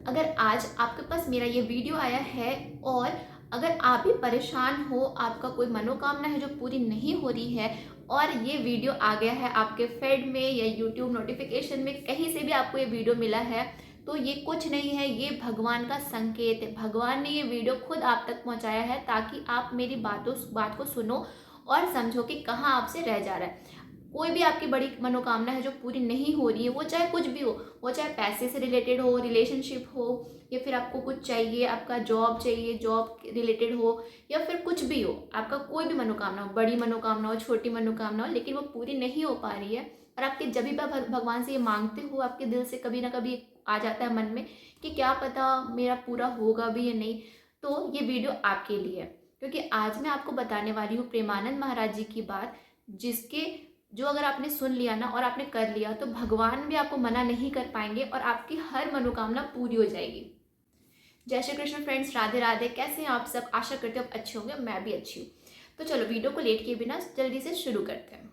अगर आज आपके पास मेरा ये वीडियो आया है और अगर आप भी परेशान हो, आपका कोई मनोकामना है जो पूरी नहीं हो रही है और ये वीडियो आ गया है आपके फेड में या यूट्यूब नोटिफिकेशन में, कहीं से भी आपको ये वीडियो मिला है, तो ये कुछ नहीं है, ये भगवान का संकेत है। भगवान ने ये वीडियो खुद आप तक पहुंचाया है ताकि आप मेरी बात को सुनो और समझो कि कहाँ आपसे रह जा रहा है। कोई भी आपकी बड़ी मनोकामना है जो पूरी नहीं हो रही है, वो चाहे कुछ भी हो, वो चाहे पैसे से रिलेटेड हो, रिलेशनशिप हो, या फिर आपको कुछ चाहिए, आपका जॉब चाहिए, जॉब रिलेटेड हो, या फिर कुछ भी हो, आपका कोई भी मनोकामना हो, बड़ी मनोकामना हो, छोटी मनोकामना हो, लेकिन वो पूरी नहीं हो पा रही है और आपके जब भी आप भगवान से ये मांगते हो, आपके दिल से कभी ना कभी आ जाता है मन में कि क्या पता मेरा पूरा होगा भी या नहीं, तो ये वीडियो आपके लिए है। क्योंकि आज मैं आपको बताने वाली हूँ प्रेमानंद महाराज जी की बात, जिसके जो अगर आपने सुन लिया ना और आपने कर लिया तो भगवान भी आपको मना नहीं कर पाएंगे और आपकी हर मनोकामना पूरी हो जाएगी। जय श्री कृष्ण फ्रेंड्स, राधे राधे। कैसे हैं आप सब? आशा करते हो आप अच्छे होंगे, मैं भी अच्छी हूँ। तो चलो वीडियो को लेट किए बिना जल्दी से शुरू करते हैं।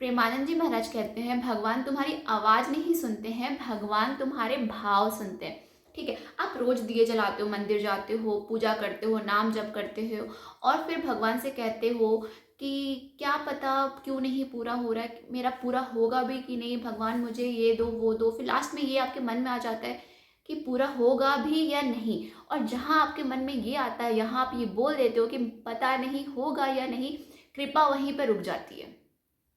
प्रेमानंद जी महाराज कहते हैं, भगवान तुम्हारी आवाज़ नहीं सुनते हैं, भगवान तुम्हारे भाव सुनते हैं। ठीक है, आप रोज दिए जलाते हो, मंदिर जाते हो, पूजा करते हो, नाम जप करते हो और फिर भगवान से कहते हो कि क्या पता क्यों नहीं पूरा हो रहा है, मेरा पूरा होगा भी कि नहीं, भगवान मुझे ये दो वो दो। फिर लास्ट में ये आपके मन में आ जाता है कि पूरा होगा भी या नहीं। और जहाँ आपके मन में ये आता है, यहाँ आप ये बोल देते हो कि पता नहीं होगा या नहीं, कृपा वहीं पर रुक जाती है।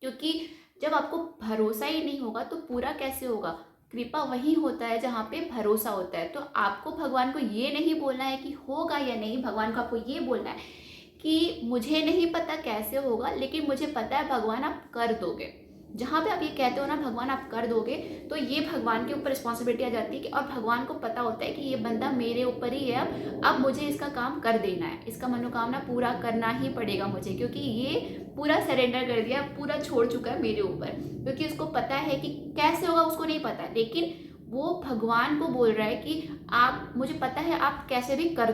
क्योंकि जब आपको भरोसा ही नहीं होगा तो पूरा कैसे होगा? कृपा वही होता है जहाँ पे भरोसा होता है। तो आपको भगवान को ये नहीं बोलना है कि होगा या नहीं, भगवान को आपको ये बोलना है कि मुझे नहीं पता कैसे होगा, लेकिन मुझे पता है भगवान आप कर दोगे। जहाँ पे आप ये कहते हो ना भगवान आप कर दोगे, तो ये भगवान के ऊपर रिस्पॉन्सिबिलिटी आ जाती है कि और भगवान को पता होता है कि ये बंदा मेरे ऊपर ही है, अब मुझे इसका काम कर देना है, इसका मनोकामना पूरा करना ही पड़ेगा मुझे, क्योंकि ये पूरा सरेंडर कर दिया, पूरा छोड़ चुका है मेरे ऊपर। क्योंकि उसको पता है कि कैसे होगा, उसको नहीं पता, लेकिन वो भगवान को बोल रहा है कि आप, मुझे पता है आप कैसे भी कर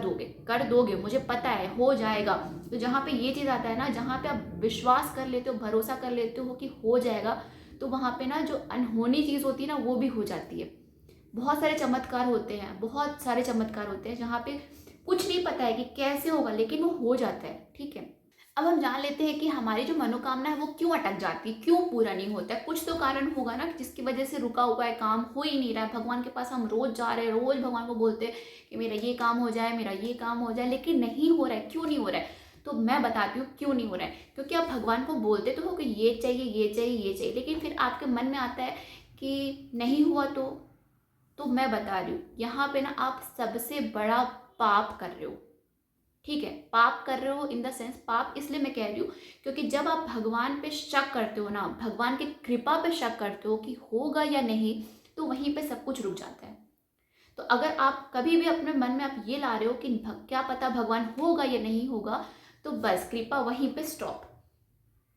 दोगे, मुझे पता है हो जाएगा। तो जहाँ पे ये चीज़ आता है ना, जहाँ पे आप विश्वास कर लेते हो, भरोसा कर लेते हो कि हो जाएगा, तो वहाँ पे ना जो अनहोनी चीज़ होती है ना, वो भी हो जाती है। बहुत सारे चमत्कार होते हैं, बहुत सारे चमत्कार होते हैं जहाँ पे कुछ नहीं पता है कि कैसे होगा, लेकिन वो हो जाता है। ठीक है, अब हम जान लेते हैं कि हमारी जो मनोकामना है वो क्यों अटक जाती है, क्यों पूरा नहीं होता है। कुछ तो कारण होगा ना जिसकी वजह से रुका हुआ है, काम हो ही नहीं रहा है। भगवान के पास हम रोज जा रहे हैं, रोज भगवान को बोलते हैं कि मेरा ये काम हो जाए, मेरा ये काम हो जाए, लेकिन नहीं हो रहा है। क्यों नहीं हो रहा है? तो मैं बताती हूँ क्यों नहीं हो रहा है। क्योंकि आप भगवान को बोलते तो हो कि ये चाहिए, ये चाहिए, ये चाहिए, लेकिन फिर आपके मन में आता है कि नहीं हुआ तो मैं बता रही हूँ, यहाँ पे ना आप सबसे बड़ा पाप कर रहे हो। ठीक है, पाप कर रहे हो इन द सेंस, पाप इसलिए मैं कह रही हूँ क्योंकि जब आप भगवान पे शक करते हो ना, भगवान की कृपा पे शक करते हो कि होगा या नहीं, तो वहीं पे सब कुछ रुक जाता है। तो अगर आप कभी भी अपने मन में आप ये ला रहे हो कि क्या पता भगवान होगा या नहीं होगा, तो बस कृपा वहीं पे स्टॉप।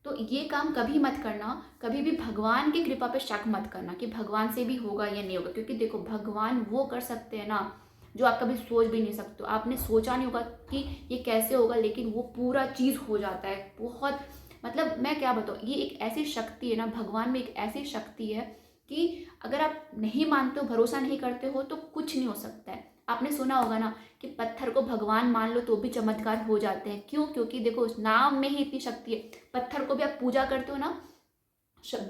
तो ये काम कभी मत करना, कभी भी भगवान की कृपा पे शक मत करना कि भगवान से भी होगा या नहीं होगा। क्योंकि देखो, भगवान वो कर सकते हैं ना जो आप कभी सोच भी नहीं सकते हो। आपने सोचा नहीं होगा कि ये कैसे होगा, लेकिन वो पूरा चीज़ हो जाता है। बहुत, मतलब मैं क्या बताऊँ, ये एक ऐसी शक्ति है ना, भगवान में एक ऐसी शक्ति है कि अगर आप नहीं मानते हो, भरोसा नहीं करते हो, तो कुछ नहीं हो सकता है। आपने सुना होगा ना कि पत्थर को भगवान मान लो तो भी चमत्कार हो जाते हैं। क्यों? क्योंकि देखो, उस नाम में ही इतनी शक्ति है। पत्थर को भी आप पूजा करते हो ना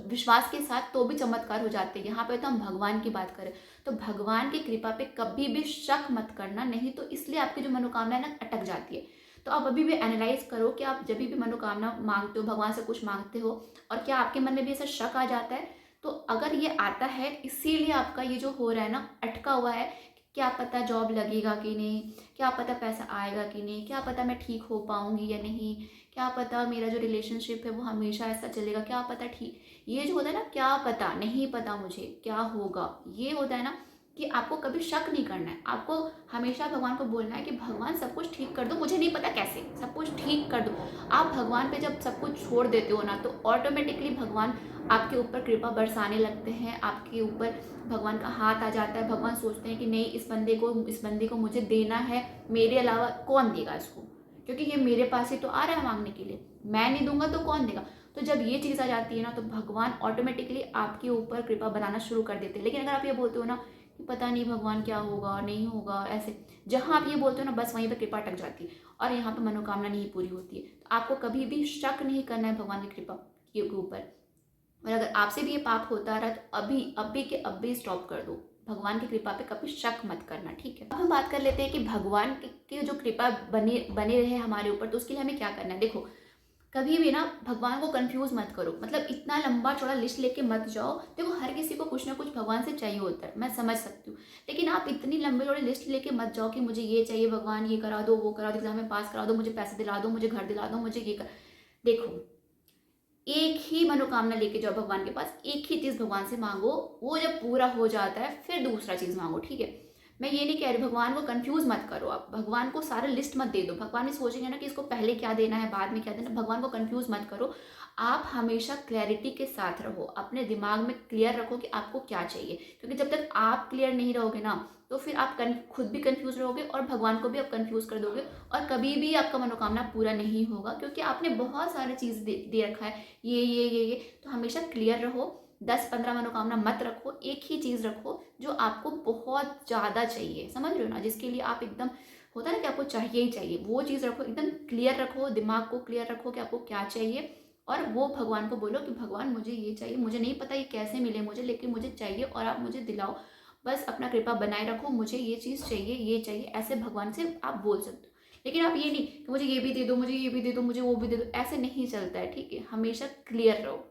विश्वास के साथ, तो भी चमत्कार हो जाते हैं। यहाँ पे तो हम भगवान की बात करें, तो भगवान की कृपा पे कभी भी शक मत करना, नहीं तो इसलिए आपकी जो मनोकामना है ना अटक जाती है। तो आप अभी भी एनालाइज करो कि आप जब भी मनोकामना मांगते हो, भगवान से कुछ मांगते हो, और क्या आपके मन में भी ऐसा शक आ जाता है? तो अगर ये आता है, इसीलिए आपका ये जो हो रहा है ना, अटका हुआ है कि क्या पता जॉब लगेगा कि नहीं, क्या पता पैसा आएगा कि नहीं, क्या पता मैं ठीक हो पाऊंगी या नहीं, क्या पता मेरा जो रिलेशनशिप है वो हमेशा ऐसा चलेगा, क्या पता ठीक, ये जो होता है ना, क्या पता, नहीं पता मुझे क्या होगा, ये होता है ना, कि आपको कभी शक नहीं करना है। आपको हमेशा भगवान को बोलना है कि भगवान सब कुछ ठीक कर दो, मुझे नहीं पता कैसे, सब कुछ ठीक कर दो। आप भगवान पे जब सब कुछ छोड़ देते हो ना, तो ऑटोमेटिकली भगवान आपके ऊपर कृपा बरसाने लगते हैं, आपके ऊपर भगवान का हाथ आ जाता है। भगवान सोचते हैं कि नहीं, इस बंदे को मुझे देना है, मेरे अलावा कौन देगा इसको, क्योंकि ये मेरे पास ही तो आ रहा है मांगने के लिए, मैं नहीं दूंगा तो कौन देगा। तो जब ये चीज़ आ जाती है ना, तो भगवान ऑटोमेटिकली आपके ऊपर कृपा बनाना शुरू कर देते हैं। लेकिन अगर आप ये बोलते हो ना कि पता नहीं भगवान क्या होगा, नहीं होगा, ऐसे जहाँ आप ये बोलते हो ना, बस वहीं पर कृपा अटक जाती है और यहाँ पर मनोकामना नहीं पूरी होती है। तो आपको कभी भी शक नहीं करना है भगवान की कृपा के ऊपर। और अगर आपसे भी ये पाप होता रहा तो अभी के अभी स्टॉप कर दो। भगवान की कृपा पे कभी शक मत करना, ठीक है। अब हम बात कर लेते हैं कि भगवान की जो कृपा बनी बने रहे हमारे ऊपर, तो उसके लिए हमें क्या करना है। देखो, कभी भी ना भगवान को कंफ्यूज मत करो, मतलब इतना लंबा चौड़ा लिस्ट लेके मत जाओ। देखो, हर किसी को कुछ ना कुछ भगवान से चाहिए होता है, मैं समझ सकती हूँ, लेकिन आप इतनी लंबी चौड़ी लिस्ट लेके मत जाओ कि मुझे ये चाहिए भगवान, ये करा दो, वो करा दो, एग्जाम में पास करा दो, मुझे पैसे दिला दो, मुझे घर दिला दो, मुझे ये कर। देखो, एक ही मनोकामना लेके जाओ भगवान के पास, एक ही चीज भगवान से मांगो। वो जब पूरा हो जाता है फिर दूसरा चीज मांगो, ठीक है। मैं ये नहीं कह रही, भगवान को कंफ्यूज मत करो। आप भगवान को सारा लिस्ट मत दे दो। भगवान भी सोचेंगे ना कि इसको पहले क्या देना है, बाद में क्या देना है। भगवान को कंफ्यूज मत करो। आप हमेशा क्लैरिटी के साथ रहो, अपने दिमाग में क्लियर रखो कि आपको क्या चाहिए, क्योंकि जब तक आप क्लियर नहीं रहोगे ना, तो फिर आप खुद भी कंफ्यूज रहोगे और भगवान को भी आप कंफ्यूज कर दोगे, और कभी भी आपका मनोकामना पूरा नहीं होगा, क्योंकि आपने बहुत सारी चीज़ दे रखा है, ये। तो हमेशा क्लियर रहो। 10-15 मनोकामना मत रखो, एक ही चीज़ रखो जो आपको बहुत ज़्यादा चाहिए, समझ रहे हो ना, जिसके लिए आप एकदम, होता है ना कि आपको चाहिए ही चाहिए, वो चीज़ रखो। एकदम क्लियर रखो, दिमाग को क्लियर रखो कि आपको क्या चाहिए, और वो भगवान को बोलो कि भगवान मुझे ये चाहिए, मुझे नहीं पता ये कैसे मिले मुझे, लेकिन मुझे चाहिए और आप मुझे दिलाओ। बस अपना कृपा बनाए रखो, मुझे ये चीज़ चाहिए, ये चाहिए, ऐसे भगवान से आप बोल सकते हो। लेकिन आप ये नहीं कि मुझे ये भी दे दो, मुझे ये भी दे दो, मुझे वो भी दे दो, ऐसे नहीं चलता है, ठीक है। हमेशा क्लियर रहो।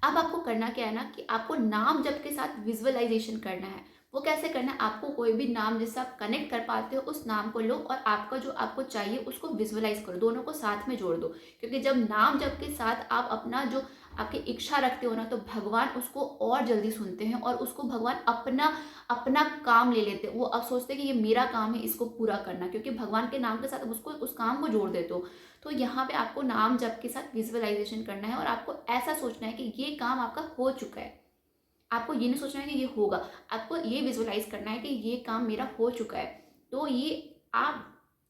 अब आपको करना क्या है ना, कि आपको नाम जप के साथ विजुअलाइजेशन करना है। वो कैसे करना है, आपको कोई भी नाम जिससे आप कनेक्ट कर पाते हो उस नाम को लो, और आपका जो आपको चाहिए उसको विजुअलाइज करो, दोनों को साथ में जोड़ दो। क्योंकि जब नाम जप के साथ आप अपना जो आपकी इच्छा रखते हो ना, तो भगवान उसको और जल्दी सुनते हैं, और उसको भगवान अपना अपना काम ले लेते हैं। वो अब सोचते हैं कि ये मेरा काम है, इसको पूरा करना, क्योंकि भगवान के नाम के साथ उसको उस काम को जोड़ देते हो। तो यहाँ पे आपको नाम जप के साथ विजुअलाइजेशन करना है, और आपको ऐसा सोचना है कि ये काम आपका हो चुका है। आपको ये नहीं सोचना है कि ये होगा, आपको ये विजुअलाइज करना है कि ये काम मेरा हो चुका है। तो ये आप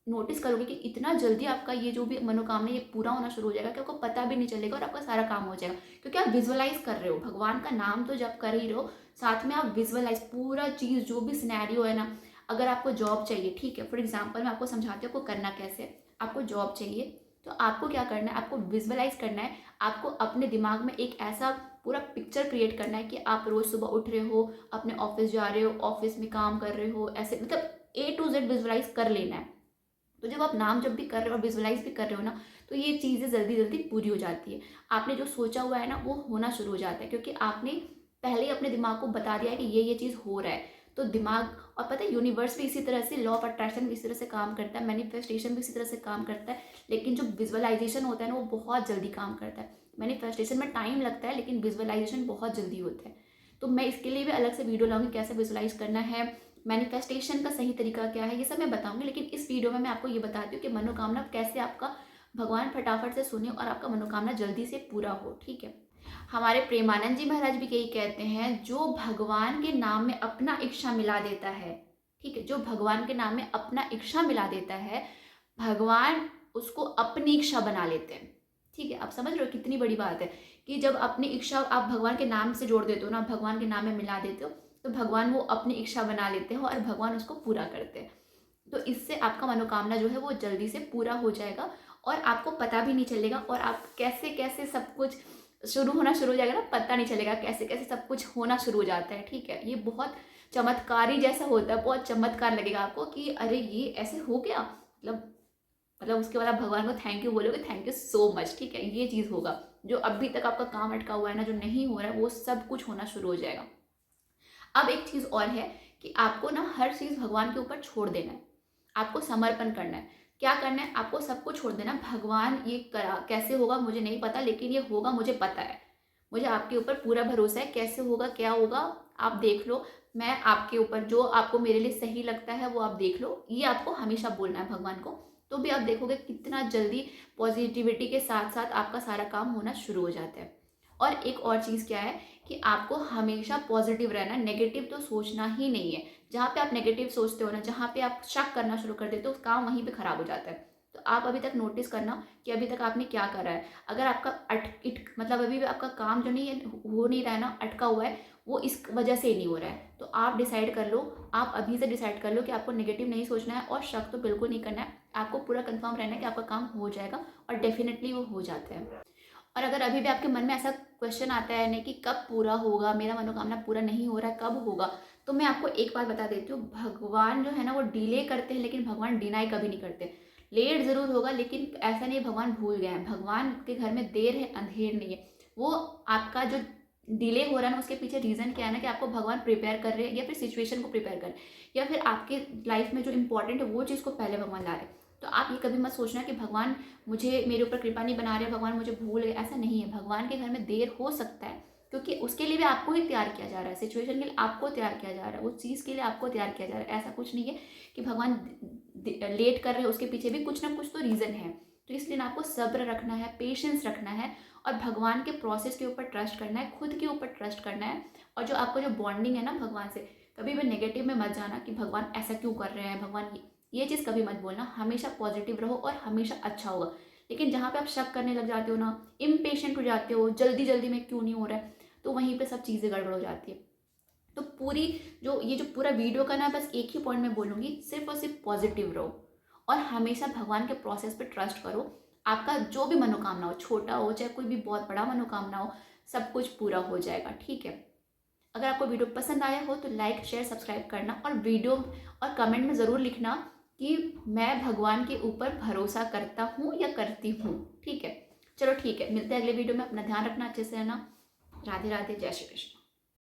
नोटिस करोगे कि इतना जल्दी आपका ये जो भी मनोकामना ये पूरा होना शुरू हो जाएगा कि आपको पता भी नहीं चलेगा, और आपका सारा काम हो जाएगा, क्योंकि आप विजुअलाइज कर रहे हो। भगवान का नाम तो जब कर ही रहे हो, साथ में आप विजुअलाइज पूरा चीज़, जो भी सिनेरियो है ना। अगर आपको जॉब चाहिए, ठीक है, फॉर एग्जाम्पल मैं आपको समझाती हूँ आपको करना कैसे है। आपको जॉब चाहिए, तो आपको क्या करना है, आपको विजुअलाइज करना है। आपको अपने दिमाग में एक ऐसा पूरा पिक्चर क्रिएट करना है कि आप रोज सुबह उठ रहे हो, अपने ऑफिस जा रहे हो, ऑफिस में काम कर रहे हो, ऐसे मतलब A to Z विजुअलाइज कर लेना है। तो जब आप नाम जब भी कर रहे हो और विजुअलाइज भी कर रहे हो ना, तो ये चीज़ें जल्दी जल्दी पूरी हो जाती है। आपने जो सोचा हुआ है ना, वो होना शुरू हो जाता है, क्योंकि आपने पहले ही अपने दिमाग को बता दिया है कि ये चीज़ हो रहा है। तो दिमाग, और पता है यूनिवर्स भी इसी तरह से, लॉ ऑफ अट्रैक्शन भी इसी तरह से काम करता है, मैनिफेस्टेशन भी इसी तरह से काम करता है। लेकिन जो विजुअलाइजेशन होता है ना, वो बहुत जल्दी काम करता है। मैनिफेस्टेशन में टाइम लगता है, लेकिन विजुअलाइजेशन बहुत जल्दी होता है। तो मैं इसके लिए भी अलग से वीडियो लाऊंगी, कैसे विजुअलाइज करना है, मैनिफेस्टेशन का सही तरीका क्या है, ये सब मैं बताऊंगी। लेकिन इस वीडियो में मैं आपको ये बताती हूँ कि मनोकामना कैसे आपका भगवान फटाफट से सुने और आपका मनोकामना जल्दी से पूरा हो, ठीक है। हमारे प्रेमानंद जी महाराज भी यही कहते हैं, जो भगवान के नाम में अपना इच्छा मिला देता है, ठीक है, जो भगवान के नाम में अपना इच्छा मिला देता है, भगवान उसको अपनी इच्छा बना लेते हैं, ठीक है। आप समझ रहे हो कितनी बड़ी बात है, कि जब अपनी इच्छा आप भगवान के नाम से जोड़ देते हो ना, भगवान के नाम में मिला देते हो, तो भगवान वो अपनी इच्छा बना लेते हैं और भगवान उसको पूरा करते हैं। तो इससे आपका मनोकामना जो है वो जल्दी से पूरा हो जाएगा, और आपको पता भी नहीं चलेगा, और आप कैसे कैसे सब कुछ शुरू होना शुरू हो जाएगा ना, पता नहीं चलेगा कैसे कैसे सब कुछ होना शुरू हो जाता है, ठीक है। ये बहुत चमत्कारी जैसा होता है, बहुत चमत्कार लगेगा आपको कि अरे ये ऐसे हो गया, मतलब उसके बाद आप भगवान को थैंक यू बोलोगे, थैंक यू सो मच, ठीक है। ये चीज़ होगा, जो अभी तक आपका काम अटका हुआ है ना, जो नहीं हो रहा है, वो सब कुछ होना शुरू हो जाएगा। अब एक चीज़ और है कि आपको ना हर चीज़ भगवान के ऊपर छोड़ देना है, आपको समर्पण करना है। क्या करना है, आपको सब कुछ छोड़ देना। भगवान ये करा, कैसे होगा मुझे नहीं पता, लेकिन ये होगा मुझे पता है, मुझे आपके ऊपर पूरा भरोसा है। कैसे होगा, क्या होगा, आप देख लो। मैं आपके ऊपर, जो आपको मेरे लिए सही लगता है वो आप देख लो, ये आपको हमेशा बोलना है भगवान को। तो भी आप देखोगे कितना जल्दी पॉजिटिविटी के साथ साथ आपका सारा काम होना शुरू हो जाता है। और एक और चीज़ क्या है, कि आपको हमेशा पॉजिटिव रहना है, नेगेटिव तो सोचना ही नहीं है। जहाँ पे आप नेगेटिव सोचते हो ना, जहाँ पे आप शक करना शुरू कर देते हो, काम वहीं पे खराब हो जाता है। तो आप अभी तक नोटिस करना कि अभी तक आपने क्या करा है। अगर आपका मतलब अभी भी आपका काम जो नहीं है, हो नहीं रहा है ना, अटका हुआ है, वो इस वजह से नहीं हो रहा है। तो आप डिसाइड कर लो, आप अभी से डिसाइड कर लो कि आपको नेगेटिव नहीं सोचना है और शक तो बिल्कुल नहीं करना है। आपको पूरा कंफर्म रहना है कि आपका काम हो जाएगा और डेफिनेटली वो हो जाता है। और अगर अभी भी आपके मन में ऐसा क्वेश्चन आता है नहीं कि कब पूरा होगा, मेरा मनोकामना पूरा नहीं हो रहा है, कब होगा, तो मैं आपको एक बात बता देती हूँ, भगवान जो है ना वो डिले करते हैं लेकिन भगवान डिनाई कभी नहीं करते। लेट ज़रूर होगा लेकिन ऐसा नहीं भगवान भूल गए हैं। भगवान के घर में देर है अंधेर नहीं है। वो आपका जो डिले हो रहा है ना उसके पीछे रीज़न क्या है ना कि आपको भगवान प्रिपेयर कर रहे हैं या फिर सिचुएशन को प्रिपेयर कर रहे हैं या फिर आपके लाइफ में जो इंपॉर्टेंट है वो चीज़ को पहले भगवान ला रहे हैं। तो आप ये कभी मत सोचना कि भगवान मुझे मेरे ऊपर कृपा नहीं बना रहे, भगवान मुझे भूल गए, ऐसा नहीं है। भगवान के घर में देर हो सकता है क्योंकि उसके लिए भी आपको ही तैयार किया जा रहा है, सिचुएशन के लिए आपको तैयार किया जा रहा है, उस चीज़ के लिए आपको तैयार किया जा रहा है। ऐसा कुछ नहीं है कि भगवान लेट कर रहे हैं, उसके पीछे भी कुछ ना कुछ तो रीज़न है। तो इसलिए ना आपको सब्र रखना है, पेशेंस रखना है और भगवान के प्रोसेस के ऊपर ट्रस्ट करना है, खुद के ऊपर ट्रस्ट करना है। और जो आपको जो बॉन्डिंग है ना भगवान से, कभी भी नेगेटिव में मत जाना कि भगवान ऐसा क्यों कर रहे हैं, भगवान ये चीज़ कभी मत बोलना। हमेशा पॉजिटिव रहो और हमेशा अच्छा होगा। लेकिन जहाँ पे आप शक करने लग जाते हो ना, इम्पेशेंट हो जाते हो, जल्दी जल्दी में क्यों नहीं हो रहा है, तो वहीं पे सब चीज़ें गड़बड़ हो जाती है। तो पूरी जो पूरा वीडियो का ना बस एक ही पॉइंट में बोलूँगी, सिर्फ और सिर्फ पॉजिटिव रहो और हमेशा भगवान के प्रोसेस पे ट्रस्ट करो। आपका जो भी मनोकामना हो, छोटा हो चाहे कोई भी बहुत बड़ा मनोकामना हो, सब कुछ पूरा हो जाएगा, ठीक है। अगर आपको वीडियो पसंद आया हो तो लाइक शेयर सब्सक्राइब करना और वीडियो और कमेंट में ज़रूर लिखना कि मैं भगवान के ऊपर भरोसा करता हूँ या करती हूँ, ठीक है। चलो ठीक है, मिलते हैं अगले वीडियो में। अपना ध्यान रखना, अच्छे से रहना। राधे राधे, जय श्री कृष्ण।